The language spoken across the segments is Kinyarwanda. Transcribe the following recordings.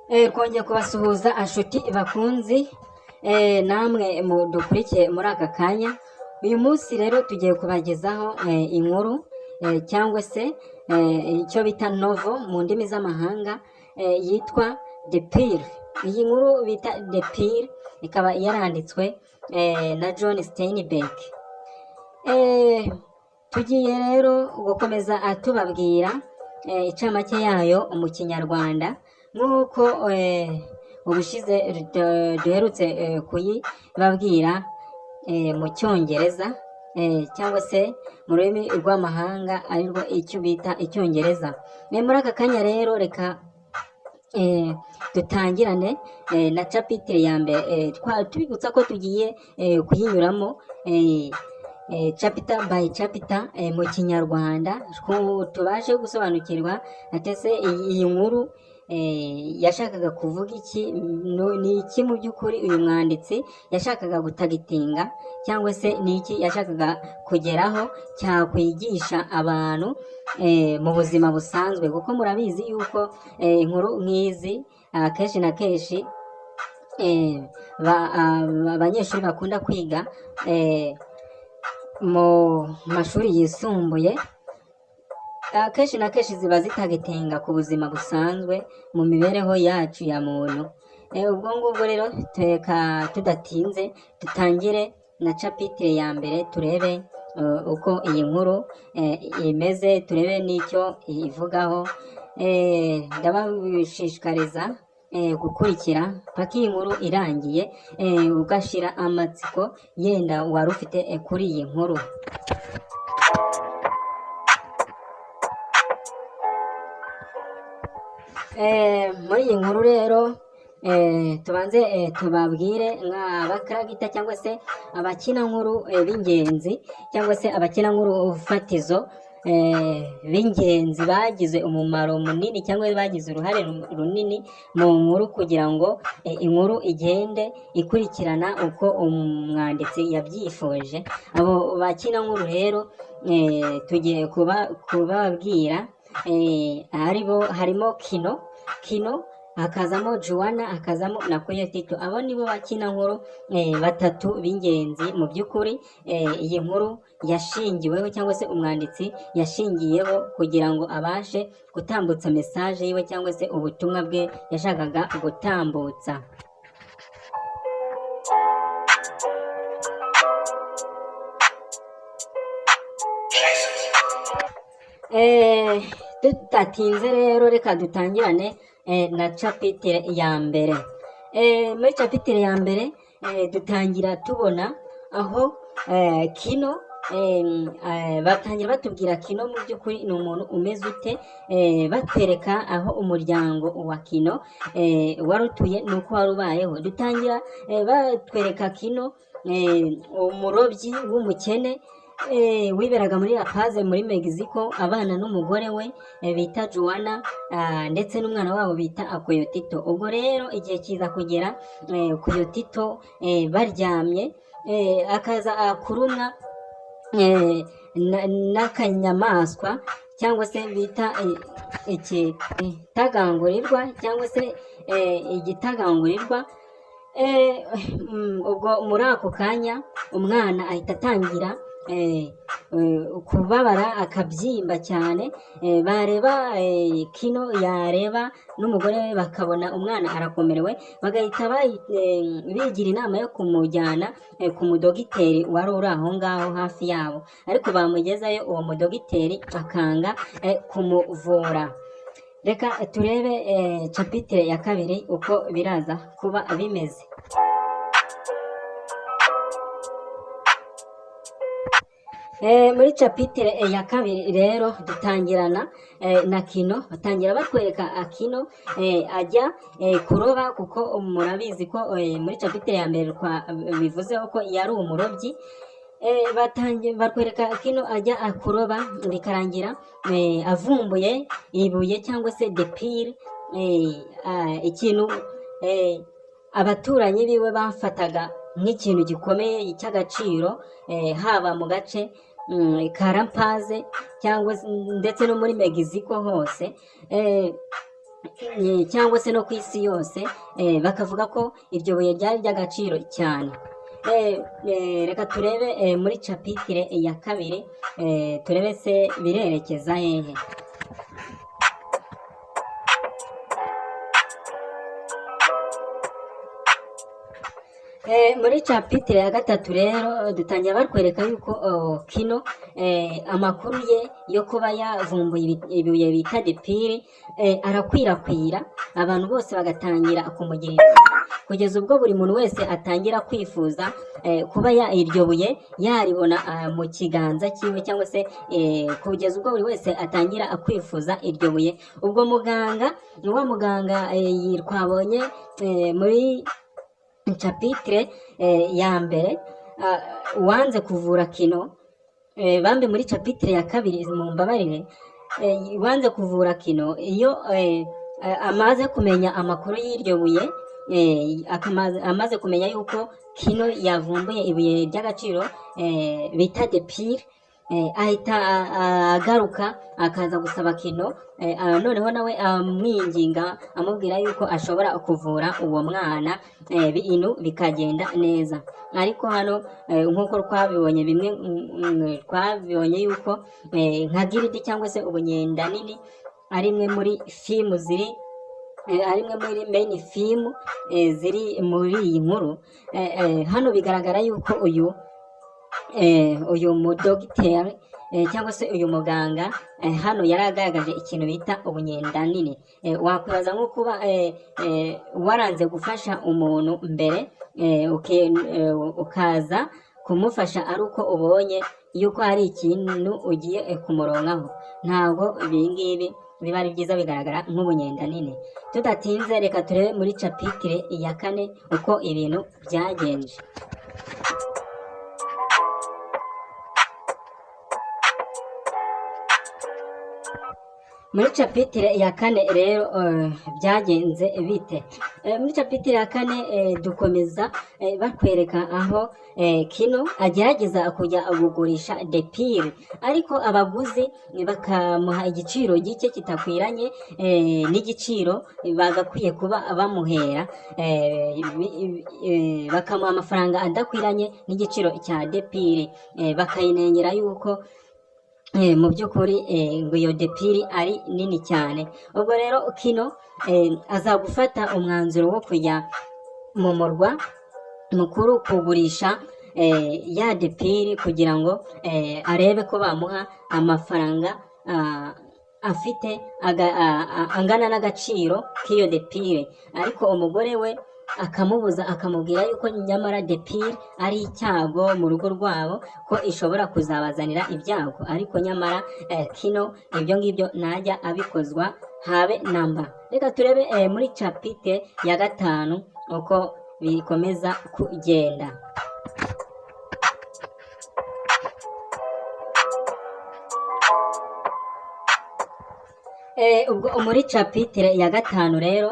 Twongeye kubasuhuza anshuti bakunzi, namwe dukurikiye muri aka kanya. Uyu munsi rero tugiye kubagezaho inkuru cyangwa se icyo bita novo mu ndimi z'amahanga, yitwa The Pill. Iyi nkuru bita The Pill ikaba yaranditswe na John Steinbeck. Tugiye rero gukomeza tubabwira incamake yayo mu kinyarwanda, nk'uko ubushize duherutse kuyibabwira mu cyongereza, cyangwa se mu rurimi rw'amahanga arirwo icyo bita icyongereza. Muri aka kanya rero reka dutangirane na capitire ya mbere, tubibutsa ko tugiye kuyinyuramo chapter by chapter mu kinyarwanda, tubashe gusobanukirwa atese iyi nkuru yashakaga kuvuga iki, ni iki mu by'ukuri uyu mwanditsi yashakaga gutagitinga, cyangwa se ni iki yashakaga kugeraho cyakwigisha abantu mu buzima busanzwe, kuko murabizi yuko inkuru nk'izi kenshi na kenshi abanyeshuri bakunda kwiga mu mashuri yisumbuye akenshi na kenshi ziba zitagitinga ku buzima busanzwe mu mibereho yacu ya muntu. Ubwo ngubwo rero teka tudatinze dutangire na capitire ya mbere, turebe uko iyi nkuru imeze, turebe n'icyo ivugaho. Ndabashishikariza gukurikira paka iyi nkuru irangiye, ugashira amatsiko yenda wari ufite kuri iyi nkuru. Muri iyi nkuru rero tubanze tubabwire nk'abakaragita cyangwa se abakinankuru b'ingenzi, cyangwa se abakinankuru fatizo b'ingenzi bagize umumaro munini cyangwa bagize uruhare runini mu nkuru, kugira ngo inkuru igende ikurikirana uko umwanditsi yabyifuje. Abo bakinankuru rero tugiye kubabwira, harimo Kino, hakazamo Joanna, hakazamo na Koyotito. Abo nibo bakinankuru batatu b'ingenzi mu by'ukuri iyi nkuru yashingiweho, cyangwa se umwanditsi yashingiyeho kugira ngo abashe gutambutsa mesaje yiwe cyangwa se ubutumwa bwe yashakaga gutambutsa. Tudatinze rero reka dutangirane na capitire ya mbere. Muri capitire ya mbere dutangira tubona aho Kino, batangira batubwira Kino mu by'ukuri ni umuntu umeze ute, batwereka aho umuryango wa Kino wari utuye nuko wari ubayeho. Dutangira batwereka Kino, umurobyi w'umukene wiberaga muri La Paz muri Mexico, abana n'umugore we bita Joanna, ndetse n'umwana wabo bita Koyotito. Ubwo rero igihe kiza kugera, Koyotito baryamye, akaza kurumwa n'akanyamaswa cyangwa se bita igitagangurirwa cyangwa se igitagangurirwa. Ubwo muri ako kanya umwana ahita atangira kubabara, akabyimba cyane. Bareba Kino, yareba n'umugore we bakabona umwana arakomerewe, bagahita bigira inama yo kumujyana ku mudogiteri wari uri aho ngaho hafi yabo, ariko bamugezayo uwo mudogiteri akanga kumuvura. Reka turebe capitire ya kabiri uko biraza kuba bimeze. Muri capitire ya kabiri rero dutangirana na Kino. Batangira batwereka Kino ajya kuroba, kuko murabizi ko muri capitire ya mbere bivuzeho ko yari umurobyi. Batwereka Kino ajya kuroba, bikarangira avumbuye ibuye cyangwa se The Pill, ikintu abaturanyi biwe bafataga nk'ikintu gikomeye cy'agaciro, haba mu gace ka La Paz cyangwa ndetse no muri Mexico hose. cyangwa se no ku isi yose, bakavuga ko iryo buye ryari ry'agaciro cyane. Reka turebe muri capitire ya kabiri, turebe se birerekeza hehe. Muri capitire ya gatatu rero dutangira batwereka yuko Kino amakuru ye yo kuba yavumbuye ibuye bita depiri arakwirakwira, abantu bose bagatangira kumugirira kugeza ubwo buri muntu wese atangira kwifuza kuba iryo buye yaribona mu kiganza cyiwe, cyangwa se kugeza ubwo buri wese atangira kwifuza iryo buye. Ubwo muganga ni wa muganga twabonye muri capitire ya mbere, wanze kuvura Kino, bambe muri capitire ya kabiri mu mbabarire, wanze kuvura Kino iyo amaze kumenya amakuru y'iryo buye, amaze kumenya yuko Kino yavumbuye ibuye ry'agaciro bita depire, ahita agaruka akaza gusaba Kino, noneho nawe amwinginga amubwira yuko ashobora kuvura uwo mwana, ibintu bikagenda neza. Ariko hano nk'uko twabibonye bimwe, twabibonye yuko nka giridi cyangwa se ubunyenda nini ari imwe muri fimu ziri, ari imwe muri meyini fimu ziri muri iyi nkuru. Hano bigaragara yuko uyu mudogiteri cyangwa se uyu muganga hano yari agaragaje ikintu bita ubunyenda nini. Wakwibaza nko kuba waranze gufasha umuntu mbere, ukaza kumufasha ari uko ubonye yuko hari ikintu ugiye kumuronkaho. Ntabwo ibingibi biba ari byiza, bigaragara nk'ubunyenda nini. Tudatinze reka turebe muri capitire ya kane uko ibintu byagenze. Muri capitire ya kane rero byagenze bite? Muri capitire ya kane dukomeza bakwereka aho Kino agerageza kujya kugurisha depire, ariko abaguzi bakamuha igiciro gike kitakwiranye n'igiciro bagakwiye kuba bamuhera, bakamuha amafaranga adakwiranye n'igiciro cya depire, bakayinengera yuko mu by'ukuri ngo iyo depiri ari nini cyane. Ubwo rero Kino aza gufata umwanzuro wo kujya mu murwa mukuru kugurisha ya depiri, kugira ngo arebe ko bamuha amafaranga afite angana n'agaciro k'iyo depire. Ariko umugore we akamubuza, akamubwira yuko nyamara depire ari icyago mu rugo rwabo, ko ishobora kuzabazanira ibyago. Ariko nyamara Kino ibyo ngibyo najya abikozwa habe namba. Reka turebe muri capite ya gatanu uko bikomeza kugenda. Ubwo muri capitire ya gatanu rero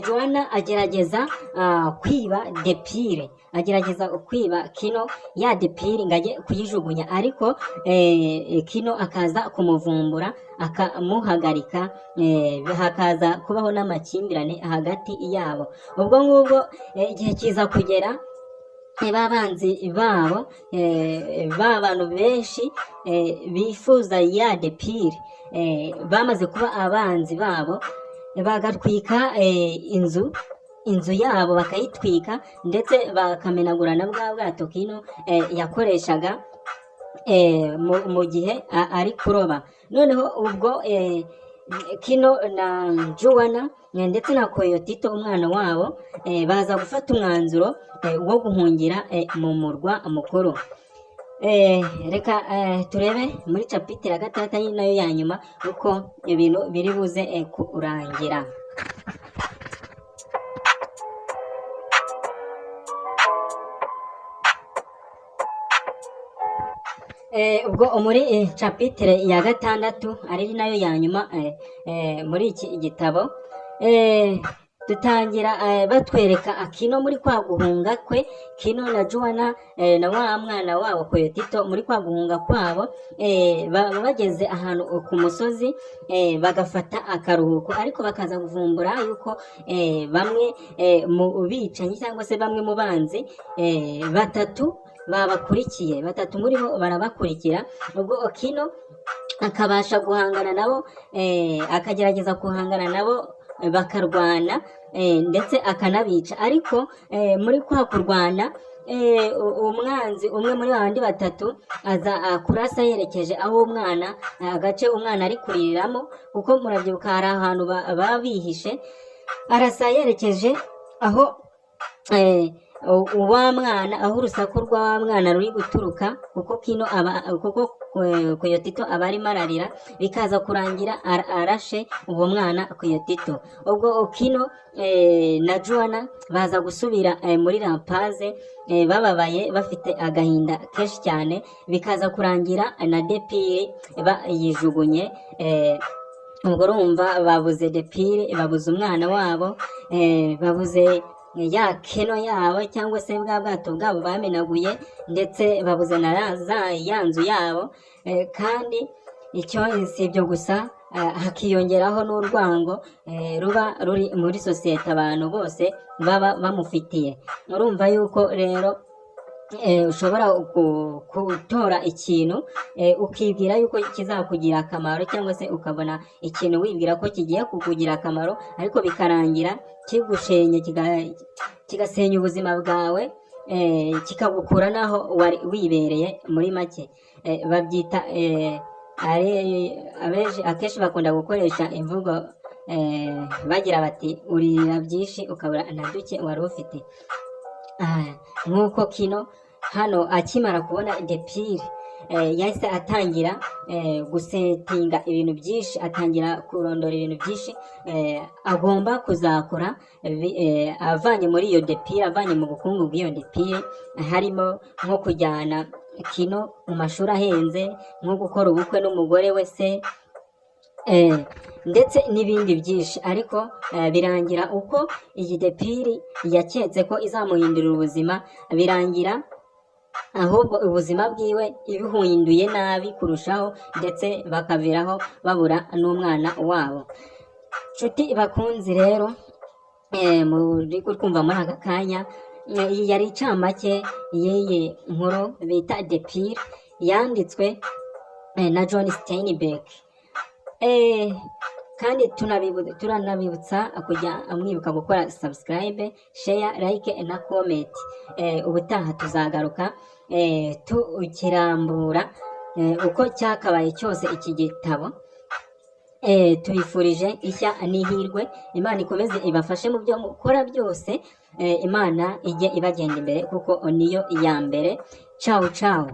Joanna agerageza kwiba depire, agerageza kwiba Kino ya depire ngo ajye kuyijugunya, ariko Kino akaza kumuvumbura akamuhagarika, hakaza kubaho n'amakimbirane hagati yabo. Ubwo ngubwo igihe kiza kugera, babanzi babo, bantu benshi bifuza ya depire, bamaze kuba abanzi babo, bagatwika inzu yabo bakayitwika, ndetse bakamenagura na bwa bwato Kino yakoreshaga mu gihe ari kuroba. Noneho ubwo Kino na Joanna ndetse na Koyotito umwana wabo baza gufata umwanzuro wo guhungira mu murwa mukuru. Reka turebe muri capitire ya gatandatu nayo ya nyuma uko ibintu biri buze kurangira. Ubwo muri capitire ya gatandatu ari nayo ya nyuma muri iki gitabo, dutangira batwereka Akino muri kwa guhunga kwe, Kino na Juana na wa mwana wabo Koyotito muri kwa guhunga kwabo, bageze ahantu ku musozi, bagafata akaruhuko, ariko bakaza kuvumbura yuko bamwe mu bicanyi cyangwa se bamwe mu banzi batatu babakurikiye, batatu muri bo barabakurikira. Ubwo Kino akabasha guhangana nabo, akagerageza guhangana nabo bakarwana, ndetse akanabica, ariko muri kwa kurwana umwanzi umwe muri babandi batatu aza kurasa yerekeje aho umwana, agace umwana ari kuririramo, kuko murabyibuka hari ahantu baba bihishe, arasa yerekeje aho wa mwana, aho urusaku rwa mwana ruri guturuka, kuko Kino kuko Koyotito aba arimo ararira, bikaza kurangira arashe uwo mwana Koyotito. Ubwo Kino na Juana baza gusubira muri Lampaze, bababaye bafite agahinda kenshi cyane, bikaza kurangira na Depire bayijugunye. Ubwo urumva babuze Depire, babuze umwana wabo, babuze ya keno yabo cyangwa se bwa bwato bwabo bamenaguye, ndetse babuze na ya nzu yabo, kandi icyo si ibyo gusa, hakiyongeraho n'urwango ruba ruri muri sosiyete abantu bose baba bamufitiye. Urumva yuko rero ushobora gutora ikintu ukibwira yuko kizakugira akamaro, cyangwa se ukabona ikintu wibwira ko kigiye kukugira akamaro, ariko bikarangira kigushenye, kigasenya ubuzima bwawe, kikagukura naho wari wibereye. Muri make babyita akenshi bakunda gukoresha imvugo bagira bati uririra byinshi ukabura na duke wari ufite. Nk'uko Kino hano akimara kubona Depire, yahise atangira gusetinga ibintu byinshi, atangira kurondora ibintu byinshi agomba kuzakora, avanye muri iyo Depire, avanye mu bukungu bw'iyo Depire, harimo nko kujyana Kino mu mashuri ahenze, nko gukora ubukwe n'umugore we se, ndetse n'ibindi byinshi. Ariko birangira uko iyi Depire yaketse ko izamuhindurira ubuzima, birangira ahubwo ubuzima bwiwe ibihuhinduye nabi kurushaho, ndetse bakaviraho babura n'umwana wabo. Nshuti bakunzi rero, muri kumva muri aka kanya, iyi yari incamake y'iyi nkuru bita Depire, yanditswe na John Steinbeck. Kandi turanabibutsa kujya mwibuka gukora subscribe, share, like na comment. Ubutaha tuzagaruka tukirambura uko cyakabaye cyose iki gitabo. Tubifurije ishya n'ihirwe, Imana ikomeze ibafashe mu byo mukora byose, Imana ijye ibagenda imbere kuko niyo iya mbere. Ciao ciao.